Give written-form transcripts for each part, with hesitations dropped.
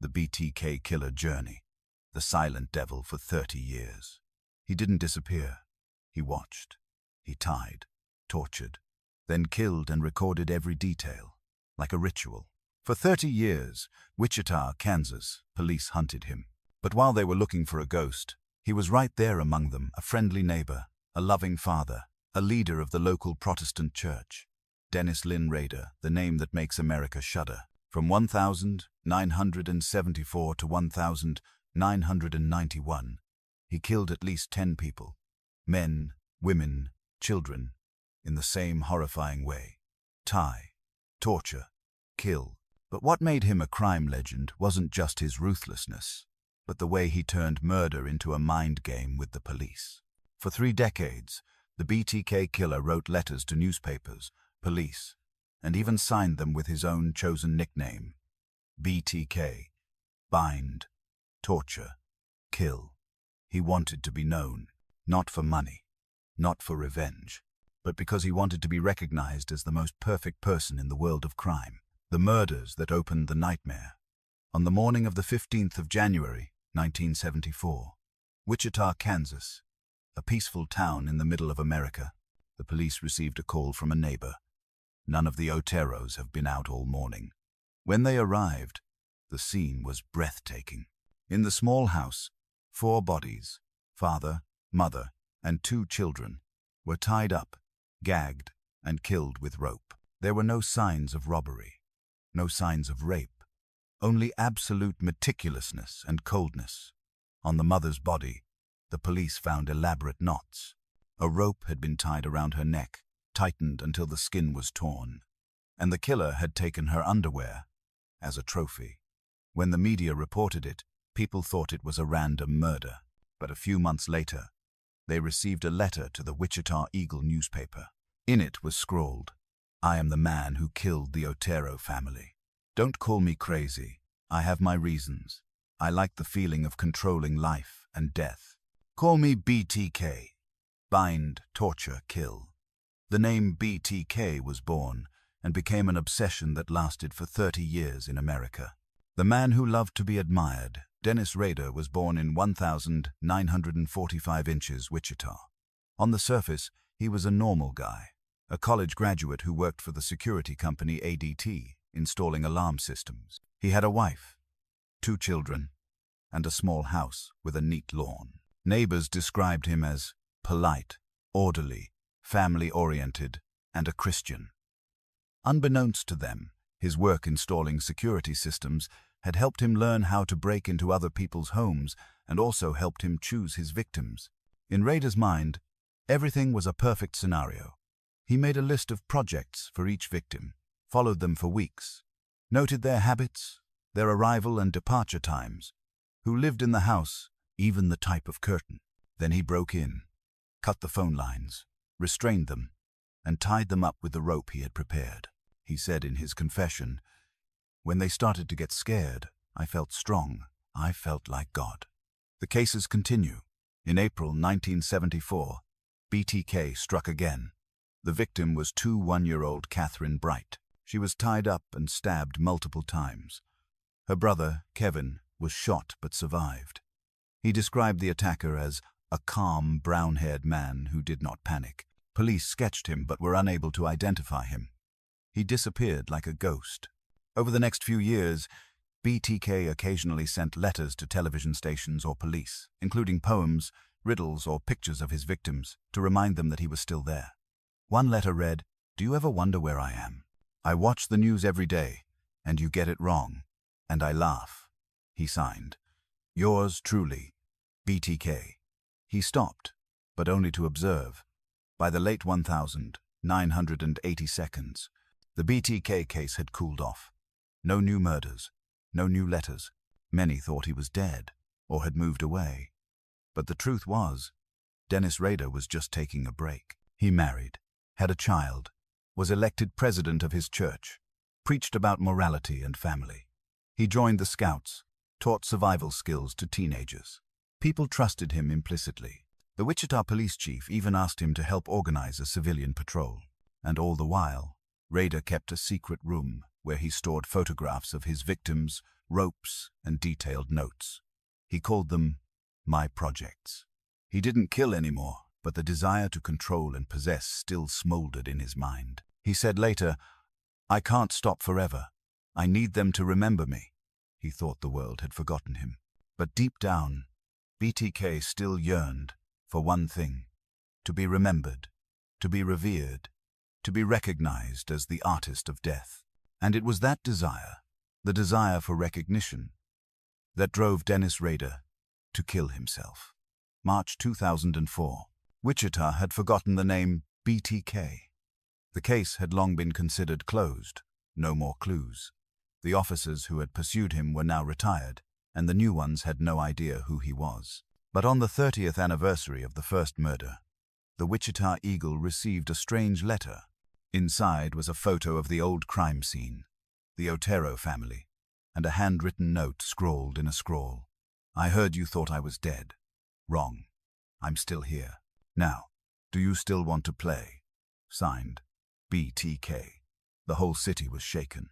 The BTK Killer journey. The silent devil for 30 years. He didn't disappear. He watched. He tied, tortured, then killed and recorded every detail, like a ritual. For 30 years, Wichita, Kansas, police hunted him. But while they were looking for a ghost, he was right there among them, a friendly neighbor, a loving father, a leader of the local Protestant church. Dennis Lynn Rader, the name that makes America shudder. From 1974 to 1991, he killed at least 10 people, men, women, children, in the same horrifying way. Tie, torture, kill. But what made him a crime legend wasn't just his ruthlessness, but the way he turned murder into a mind game with the police. For 3 decades, the BTK Killer wrote letters to newspapers, police, and even signed them with his own chosen nickname. BTK. Bind, torture, kill. He wanted to be known, not for money, not for revenge, but because he wanted to be recognized as the most perfect person in the world of crime. The murders that opened the nightmare. On the morning of the 15th of January, 1974, Wichita, Kansas, a peaceful town in the middle of America, the police received a call from a neighbor. None of the Oteros have been out all morning. When they arrived, the scene was breathtaking. In the small house, 4 bodies, father, mother, and 2 children, were tied up, gagged, and killed with rope. There were no signs of robbery, no signs of rape, only absolute meticulousness and coldness. On the mother's body, the police found elaborate knots. A rope had been tied around her neck, tightened until the skin was torn, and the killer had taken her underwear as a trophy. When the media reported it, people thought it was a random murder, but a few months later, they received a letter to the Wichita Eagle newspaper. In it was scrawled, "I am the man who killed the Otero family. Don't call me crazy. I have my reasons. I like the feeling of controlling life and death. Call me BTK. Bind, torture, kill." The name BTK was born and became an obsession that lasted for 30 years in America. The man who loved to be admired, Dennis Rader, was born in 1945 inches, Wichita. On the surface, he was a normal guy, a college graduate who worked for the security company ADT, installing alarm systems. He had a wife, 2 children, and a small house with a neat lawn. Neighbors described him as polite, orderly, family-oriented, and a Christian. Unbeknownst to them, his work installing security systems had helped him learn how to break into other people's homes and also helped him choose his victims. In Rader's mind, everything was a perfect scenario. He made a list of projects for each victim, followed them for weeks, noted their habits, their arrival and departure times, who lived in the house, even the type of curtain. Then he broke in, cut the phone lines, restrained them, and tied them up with the rope he had prepared. He said in his confession, "When they started to get scared, I felt strong. I felt like God." The cases continue. In April 1974, BTK struck again. The victim was 2 one-year-old Catherine Bright. She was tied up and stabbed multiple times. Her brother, Kevin, was shot but survived. He described the attacker as a calm, brown-haired man who did not panic. Police sketched him but were unable to identify him. He disappeared like a ghost. Over the next few years, BTK occasionally sent letters to television stations or police, including poems, riddles, or pictures of his victims, to remind them that he was still there. One letter read, "Do you ever wonder where I am? I watch the news every day, and you get it wrong, and I laugh." He signed, "Yours truly, BTK." He stopped, but only to observe. By the late 1982, the BTK case had cooled off. No new murders, no new letters. Many thought he was dead or had moved away. But the truth was, Dennis Rader was just taking a break. He married, had a child, was elected president of his church, preached about morality and family. He joined the Scouts, taught survival skills to teenagers. People trusted him implicitly. The Wichita police chief even asked him to help organize a civilian patrol. And all the while, Rader kept a secret room, where he stored photographs of his victims, ropes, and detailed notes. He called them my projects. He didn't kill anymore, but the desire to control and possess still smoldered in his mind. He said later, "I can't stop forever. I need them to remember me." He thought the world had forgotten him. But deep down, BTK still yearned for one thing: to be remembered, to be revered, to be recognized as the artist of death. And it was that desire, the desire for recognition, that drove Dennis Rader to kill himself. March 2004. Wichita had forgotten the name BTK. The case had long been considered closed, no more clues. The officers who had pursued him were now retired, and the new ones had no idea who he was. But on the 30th anniversary of the first murder, the Wichita Eagle received a strange letter. Inside was a photo of the old crime scene, the Otero family, and a handwritten note scrawled in a scroll. "I heard you thought I was dead. Wrong. I'm still here. Now, do you still want to play?" Signed, BTK. The whole city was shaken.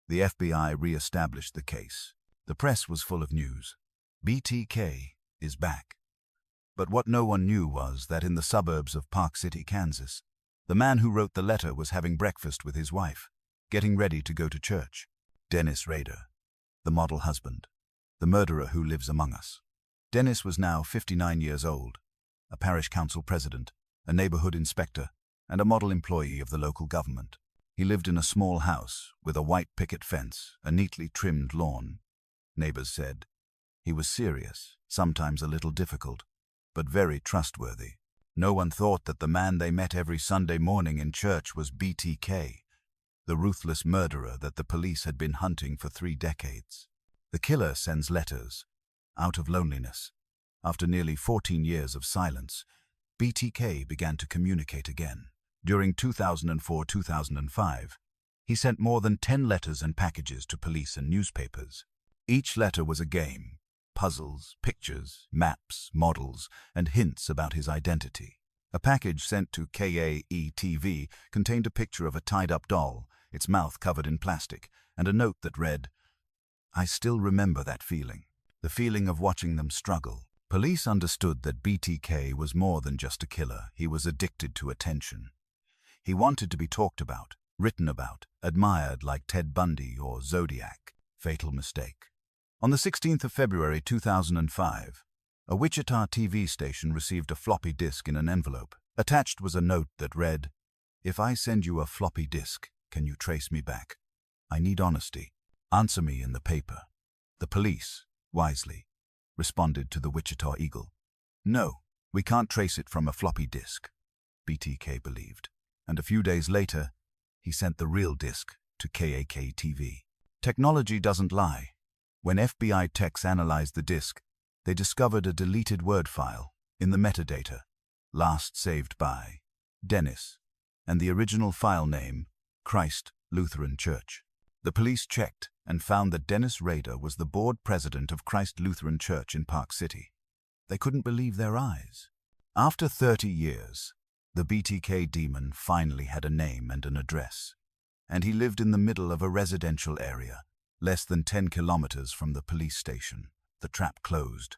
The FBI re-established the case. The press was full of news. BTK is back. But what no one knew was that in the suburbs of Park City, Kansas, the man who wrote the letter was having breakfast with his wife, getting ready to go to church. Dennis Rader, the model husband, the murderer who lives among us. Dennis was now 59 years old, a parish council president, a neighborhood inspector, and a model employee of the local government. He lived in a small house with a white picket fence, a neatly trimmed lawn. Neighbors said he was serious, sometimes a little difficult, but very trustworthy. No one thought that the man they met every Sunday morning in church was BTK, the ruthless murderer that the police had been hunting for 3 decades. The killer sends letters, out of loneliness. After nearly 14 years of silence, BTK began to communicate again. During 2004-2005, he sent more than 10 letters and packages to police and newspapers. Each letter was a game: puzzles, pictures, maps, models, and hints about his identity. A package sent to KAETV contained a picture of a tied-up doll, its mouth covered in plastic, and a note that read, "I still remember that feeling, the feeling of watching them struggle." Police understood that BTK was more than just a killer. He was addicted to attention. He wanted to be talked about, written about, admired like Ted Bundy or Zodiac. Fatal mistake. On the 16th of February 2005, a Wichita TV station received a floppy disk in an envelope. Attached was a note that read, "If I send you a floppy disk, can you trace me back? I need honesty. Answer me in the paper." The police, wisely, responded to the Wichita Eagle. "No, we can't trace it from a floppy disk," BTK believed. And a few days later, he sent the real disk to KAK-TV. Technology doesn't lie. When FBI techs analyzed the disk, they discovered a deleted word file in the metadata, last saved by Dennis, and the original file name, Christ Lutheran Church. The police checked and found that Dennis Rader was the board president of Christ Lutheran Church in Park City. They couldn't believe their eyes. After 30 years, the BTK demon finally had a name and an address, and he lived in the middle of a residential area, less than 10 kilometers from the police station. The trap closed.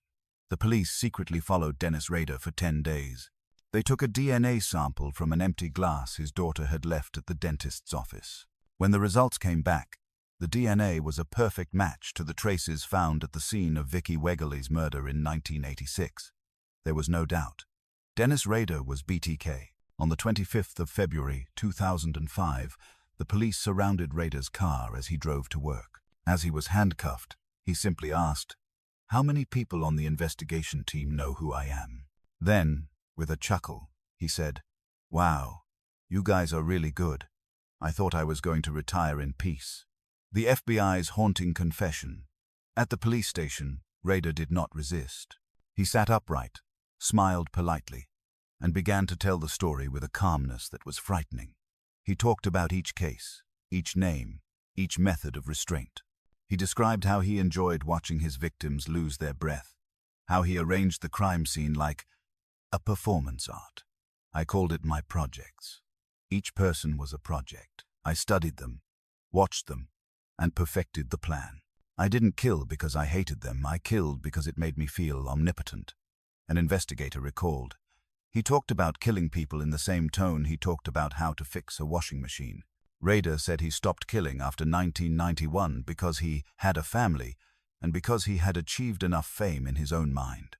The police secretly followed Dennis Rader for 10 days. They took a DNA sample from an empty glass his daughter had left at the dentist's office. When the results came back, the DNA was a perfect match to the traces found at the scene of Vicky Wegerle's murder in 1986. There was no doubt. Dennis Rader was BTK. On the 25th of February 2005, the police surrounded Rader's car as he drove to work. As he was handcuffed, he simply asked, "How many people on the investigation team know who I am?" Then, with a chuckle, he said, "Wow, you guys are really good. I thought I was going to retire in peace." The FBI's haunting confession. At the police station, Rader did not resist. He sat upright, smiled politely, and began to tell the story with a calmness that was frightening. He talked about each case, each name, each method of restraint. He described how he enjoyed watching his victims lose their breath, how he arranged the crime scene like a performance art. "I called it my projects. Each person was a project. I studied them, watched them, and perfected the plan. I didn't kill because I hated them, I killed because it made me feel omnipotent. An investigator recalled. He talked about killing people in the same tone he talked about how to fix a washing machine. Rader said he stopped killing after 1991 because he had a family and because he had achieved enough fame in his own mind.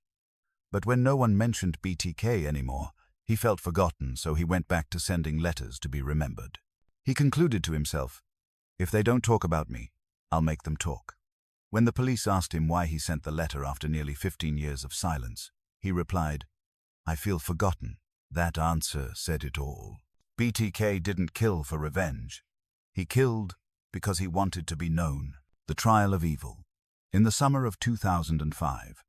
But when no one mentioned BTK anymore, he felt forgotten, so he went back to sending letters to be remembered. He concluded to himself, "If they don't talk about me, I'll make them talk." When the police asked him why he sent the letter after nearly 15 years of silence, he replied, "I feel forgotten." That answer said it all. BTK didn't kill for revenge. He killed because he wanted to be known. The trial of evil. In the summer of 2005,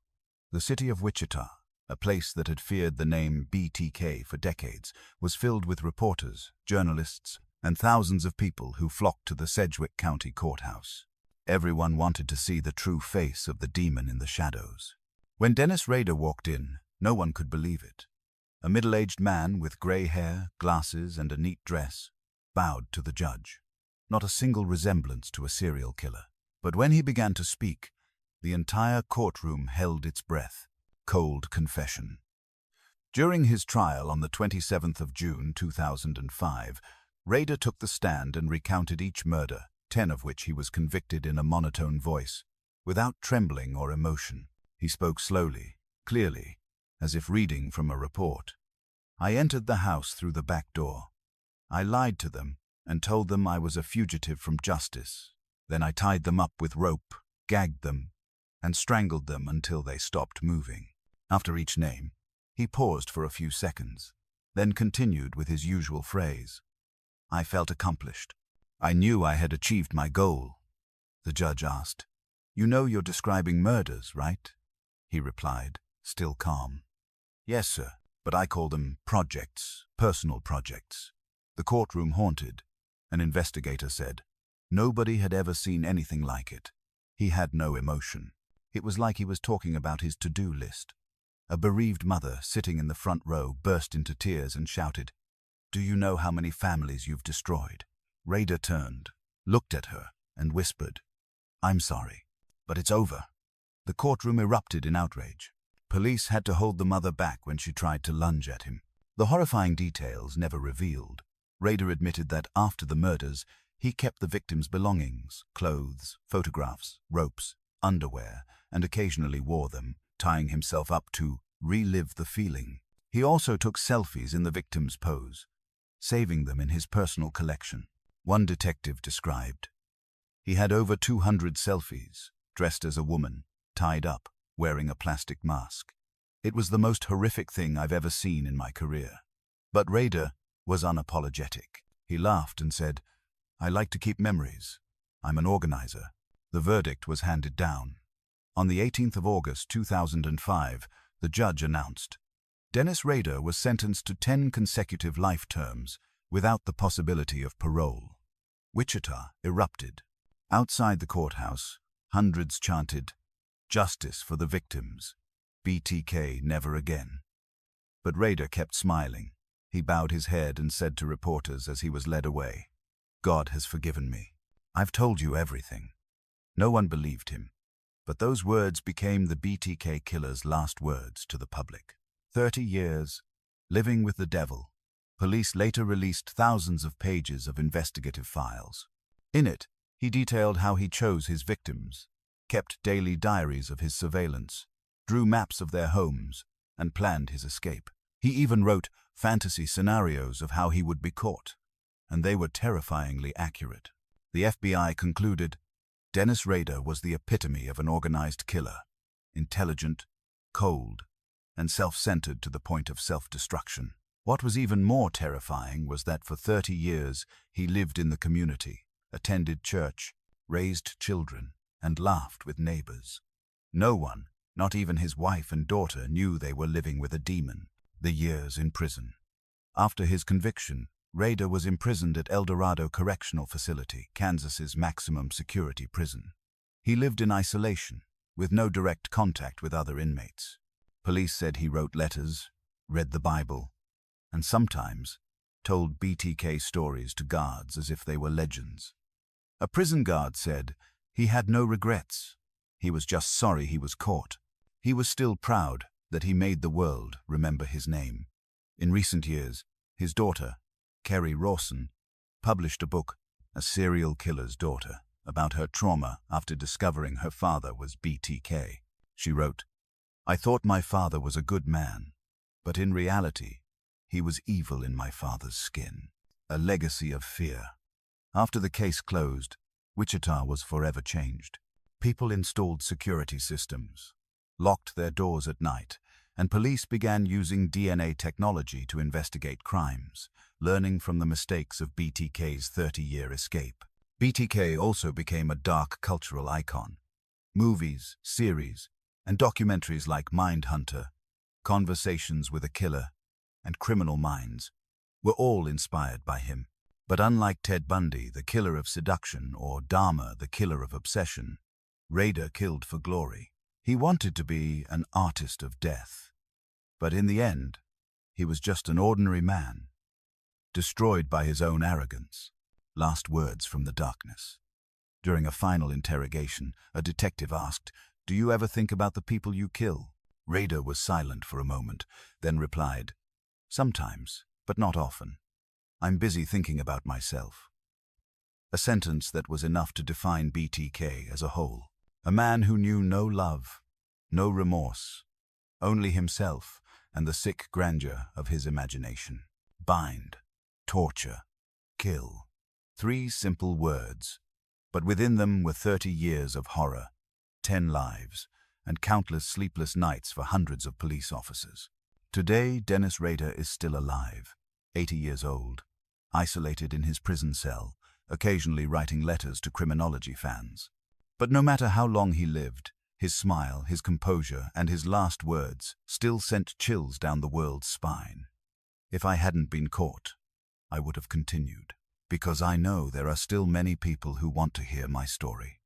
the city of Wichita, a place that had feared the name BTK for decades, was filled with reporters, journalists, and thousands of people who flocked to the Sedgwick County Courthouse. Everyone wanted to see the true face of the demon in the shadows. When Dennis Rader walked in, no one could believe it. A middle-aged man with gray hair, glasses, and a neat dress bowed to the judge. Not a single resemblance to a serial killer. But when he began to speak, the entire courtroom held its breath. Cold confession. During his trial on the 27th of June 2005, Rader took the stand and recounted each murder, 10 of which he was convicted in a monotone voice, without trembling or emotion. He spoke slowly, clearly, as if reading from a report. "I entered the house through the back door. I lied to them and told them I was a fugitive from justice. Then I tied them up with rope, gagged them, and strangled them until they stopped moving." After each name, he paused for a few seconds, then continued with his usual phrase. "I felt accomplished. I knew I had achieved my goal." The judge asked, "You know you're describing murders, right?" He replied, still calm. "Yes, sir, but I call them projects, personal projects." The courtroom haunted. An investigator said, "Nobody had ever seen anything like it." He had no emotion. It was like he was talking about his to-do list. A bereaved mother sitting in the front row burst into tears and shouted, "Do you know how many families you've destroyed?" Rader turned, looked at her, and whispered, "I'm sorry, but it's over." The courtroom erupted in outrage. Police had to hold the mother back when she tried to lunge at him. The horrifying details never revealed. Rader admitted that after the murders, he kept the victims' belongings, clothes, photographs, ropes, underwear, and occasionally wore them, tying himself up to relive the feeling. He also took selfies in the victim's pose, saving them in his personal collection. One detective described, "He had over 200 selfies, dressed as a woman, tied up, wearing a plastic mask. It was the most horrific thing I've ever seen in my career." But Rader was unapologetic. He laughed and said, "I like to keep memories. I'm an organizer." The verdict was handed down. On the 18th of August 2005, the judge announced, Dennis Rader was sentenced to 10 consecutive life terms without the possibility of parole. Wichita erupted. Outside the courthouse, hundreds chanted, "Justice for the victims. BTK never again." But Rader kept smiling. He bowed his head and said to reporters as he was led away, "God has forgiven me. I've told you everything." No one believed him, but those words became the BTK Killer's last words to the public. 30 years, living with the devil. Police later released thousands of pages of investigative files. In it, he detailed how he chose his victims, kept daily diaries of his surveillance, drew maps of their homes, and planned his escape. He even wrote fantasy scenarios of how he would be caught, and they were terrifyingly accurate. The FBI concluded, Dennis Rader was the epitome of an organized killer, intelligent, cold, and self-centered to the point of self-destruction. What was even more terrifying was that for 30 years he lived in the community, attended church, raised children, and laughed with neighbors. No one, not even his wife and daughter, knew they were living with a demon. The years in prison. After his conviction, Rader was imprisoned at El Dorado Correctional Facility, Kansas's maximum security prison. He lived in isolation, with no direct contact with other inmates. Police said he wrote letters, read the Bible, and sometimes told BTK stories to guards as if they were legends. A prison guard said he had no regrets. He was just sorry he was caught. He was still proud that he made the world remember his name. In recent years, his daughter, Kerry Rawson, published a book, A Serial Killer's Daughter, about her trauma after discovering her father was BTK. She wrote, "I thought my father was a good man, but in reality, he was evil in my father's skin." A legacy of fear. After the case closed, Wichita was forever changed. People installed security systems, locked their doors at night, and police began using DNA technology to investigate crimes, learning from the mistakes of BTK's 30-year escape. BTK also became a dark cultural icon. Movies, series, and documentaries like Mindhunter, Conversations with a Killer, and Criminal Minds were all inspired by him. But unlike Ted Bundy, the killer of seduction, or Dahmer, the killer of obsession, Rader killed for glory. He wanted to be an artist of death. But in the end, he was just an ordinary man, destroyed by his own arrogance. Last words from the darkness. During a final interrogation, a detective asked, "Do you ever think about the people you kill?" Rader was silent for a moment, then replied, "Sometimes, but not often. I'm busy thinking about myself." A sentence that was enough to define BTK as a whole. A man who knew no love, no remorse, only himself and the sick grandeur of his imagination. Bind, torture, kill. 3 simple words, but within them were 30 years of horror, 10 lives, and countless sleepless nights for hundreds of police officers. Today, Dennis Rader is still alive, 80 years old, isolated in his prison cell, occasionally writing letters to criminology fans. But no matter how long he lived, his smile, his composure, and his last words still sent chills down the world's spine. If I hadn't been caught, I would have continued, because I know there are still many people who want to hear my story.